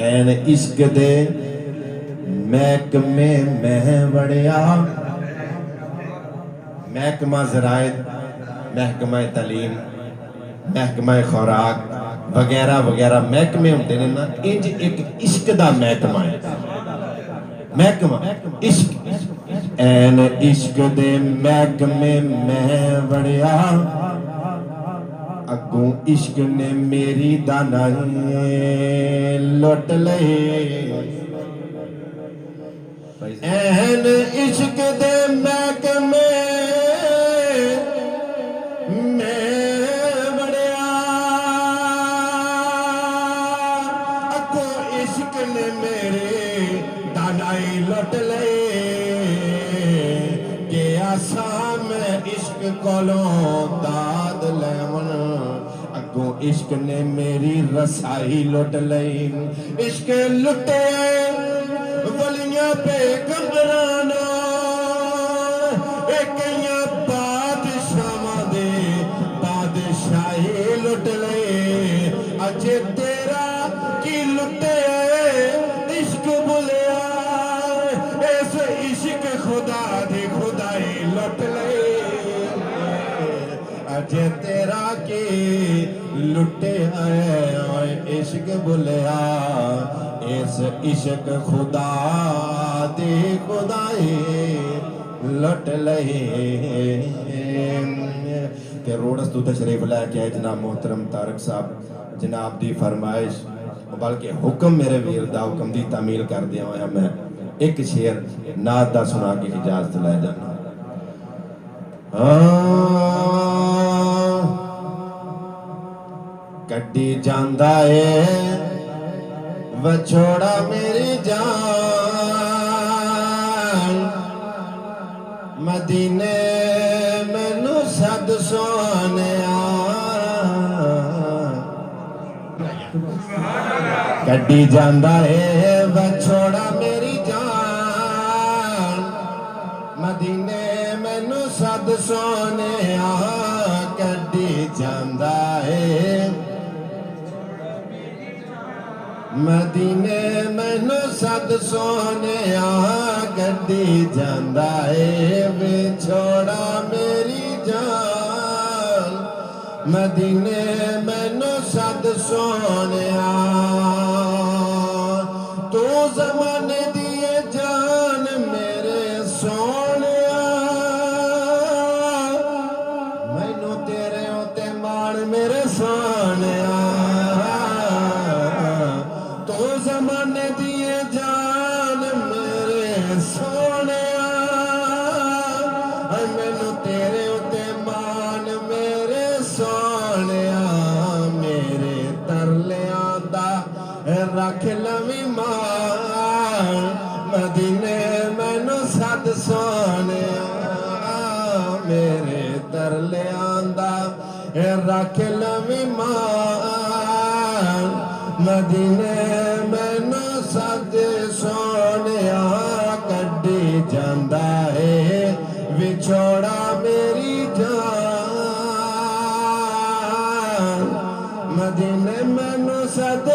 ਐਨ इश्क दे महकमे मैं वड़िया महकमा ज़रायत महकमा तलीम महकमा खुराक वगैरह वगैरह महकमे होंदे ने ना इंज एक इश्क दा महकमा है महकमा इश्क ऐन इश्क दे महकमे मैं वड़िया अगों इश्क ने मेरी दानाई लुट लई ऐन इश्क दे महकमे मैं वड़िया अगों इश्क ने मेरी दानाई लुट लई के आसा मैं इश्क कोलों दाद लैवन अगों इश्क ने मेरी रसाई लुट लई इश्क लुटे वलियां पैगंबराना कईयां बादशाहां दे बादशाही लुट लई अजे तेरा की लुटे इश्क बुलिया इस इश्क खुदा दी खुदाई लुट लई अजे तेरा की लुटे आए इश्क बुलिया इस इश्क खुदा दी खुदाई लुट लई ते रोडस तो तशरीफ लैके आए जनाब मोहतरम तारक साहब जनाब दी फरमाइश बल्कि हुक्म मेरे वीर दा हुक्म दी तामील कर दिया होया मैं एक शेर नात दा सुना के इजाजत लै जाना कड्डी जांदा है वछोड़ा मेरी जान मदीने मैनू सद सोनिया कड्डी जांदा है वछोड़ा मेरी जान मदीने मैनू सद सोनिया कड्डी जांदा है मदीने मैनू सद सोनिया गड्डी जांदा है विछोड़ा मेरी जान मदीने मैनू सद सोनिया तू ज़माने दिए जान मेरे सोनिया मैनू तेरे उत्ते मान मेरे सोनिया ज़माने दिए जान मेरे सोने मैनू तेरे उत्ते मान मेरे सोने मेरे तरलियां दा रख लवी मान मदीने मैनू सद सोने मेरे तरलियां दा रख लवी मान मदीने मैनू सद सोनिया कड्डी जांदा है विछोड़ा मेरी जान मदीने मैनू सद